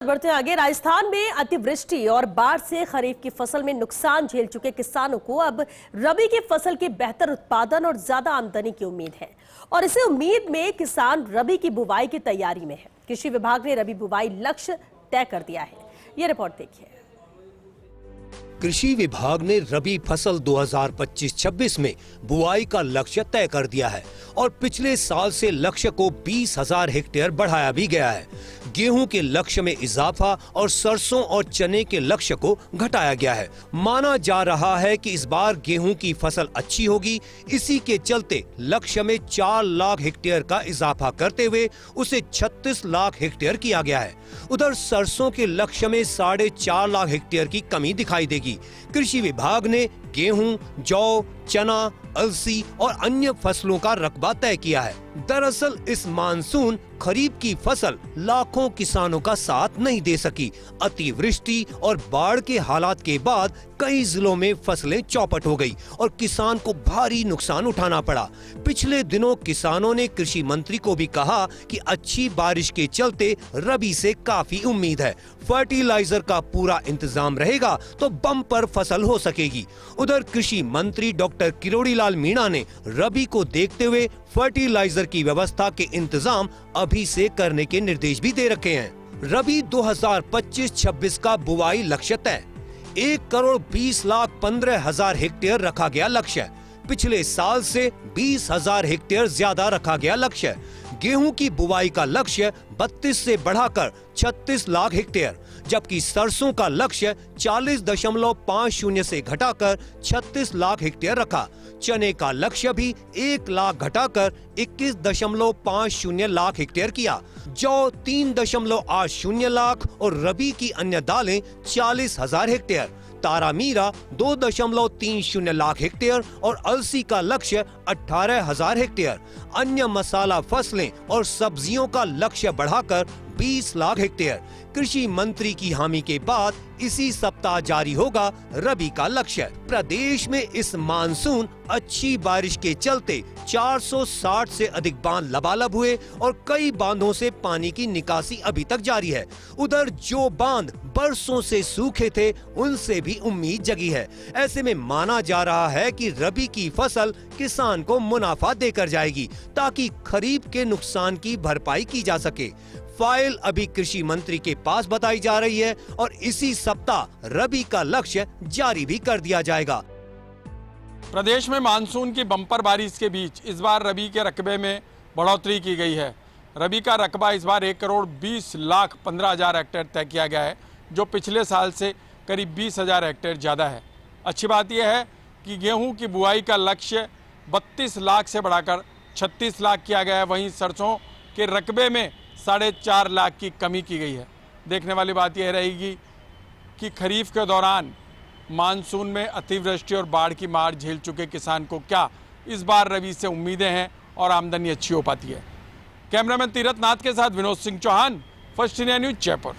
बढ़ते हैं आगे। राजस्थान में अतिवृष्टि और बाढ़ से खरीफ की फसल में नुकसान झेल चुके किसानों को अब रबी की फसल के बेहतर उत्पादन और ज्यादा आमदनी की उम्मीद है और इसी उम्मीद में किसान रबी की बुवाई की तैयारी में है। कृषि विभाग ने रबी बुवाई लक्ष्य तय कर दिया है। ये रिपोर्ट देखिए। कृषि विभाग ने रबी फसल 2025-26 में बुआई का लक्ष्य तय कर दिया है और पिछले साल से लक्ष्य को 20,000 हेक्टेयर बढ़ाया भी गया है। गेहूं के लक्ष्य में इजाफा और सरसों और चने के लक्ष्य को घटाया गया है। माना जा रहा है कि इस बार गेहूं की फसल अच्छी होगी, इसी के चलते लक्ष्य में 4 लाख हेक्टेयर का इजाफा करते हुए उसे 36 लाख हेक्टेयर किया गया है। उधर सरसों के लक्ष्य में 4.5 लाख हेक्टेयर की कमी दिखाई देगी। कृषि विभाग ने गेहूं, जौ, चना, अलसी और अन्य फसलों का रकबा तय किया है। दरअसल इस मानसून खरीफ की फसल लाखों किसानों का साथ नहीं दे सकी। अतिवृष्टि और बाढ़ के हालात के बाद कई जिलों में फसलें चौपट हो गई और किसान को भारी नुकसान उठाना पड़ा। पिछले दिनों किसानों ने कृषि मंत्री को भी कहा कि अच्छी बारिश के चलते रबी से काफी उम्मीद है, फर्टिलाइजर का पूरा इंतजाम रहेगा तो बम्पर फसल हो सकेगी। उधर कृषि मंत्री डॉक्टर किरोड़ी लाल मीणा ने रबी को देखते हुए फर्टिलाइजर की व्यवस्था के इंतजाम अभी से करने के निर्देश भी दे रखे हैं। रबी 2025-26 का बुआई लक्ष्य तय 1,20,15,000 हेक्टेयर रखा गया लक्ष्य। पिछले साल से 20,000 हेक्टेयर ज्यादा रखा गया लक्ष्य। गेहूं की बुवाई का लक्ष्य 32 से बढ़ाकर 36 लाख हेक्टेयर, जबकि सरसों का लक्ष्य 40.50 से घटाकर 36 लाख हेक्टेयर रखा। चने का लक्ष्य भी 1 लाख घटाकर 21.50 लाख हेक्टेयर किया। जौ 3.80 लाख और रबी की अन्य दालें 40,000 हेक्टेयर। तारामीरा 2.30 लाख हेक्टेयर और अलसी का लक्ष्य 18,000 हेक्टेयर। अन्य मसाला फसलें और सब्जियों का लक्ष्य बढ़ाकर 20 लाख हेक्टेयर। कृषि मंत्री की हामी के बाद इसी सप्ताह जारी होगा रबी का लक्ष्य। प्रदेश में इस मानसून अच्छी बारिश के चलते 460 से अधिक बांध लबालब हुए और कई बांधों से पानी की निकासी अभी तक जारी है। उधर जो बांध बरसों से सूखे थे उनसे भी उम्मीद जगी है। ऐसे में माना जा रहा है कि रबी की फसल किसान को मुनाफा देकर जाएगी ताकि खरीफ के नुकसान की भरपाई की जा सके। फाइल अभी कृषि मंत्री के पास बताई जा रही है और इसी सप्ताह रबी का लक्ष्य जारी भी कर दिया जाएगा। प्रदेश में मानसून की बम्पर बारिश के बीच इस बार रबी के रकबे में बढ़ोतरी की गई है। रबी का रकबा इस बार 1,20,15,000 हेक्टेयर तय किया गया है, जो पिछले साल से करीब 20,000 हेक्टेयर ज़्यादा है। अच्छी बात यह है कि गेहूं की बुआई का लक्ष्य 32 लाख से बढ़ाकर 36 लाख किया गया है। वहीं सरसों के रकबे में 4.5 लाख की कमी की गई है। देखने वाली बात यह रहेगी कि खरीफ के दौरान मानसून में अतिवृष्टि और बाढ़ की मार झेल चुके किसान को क्या इस बार रबी से उम्मीदें हैं और आमदनी अच्छी हो पाती है। कैमरामैन तीरथ नाथ के साथ Vinod Singh Chauhan, first India news, Jaipur.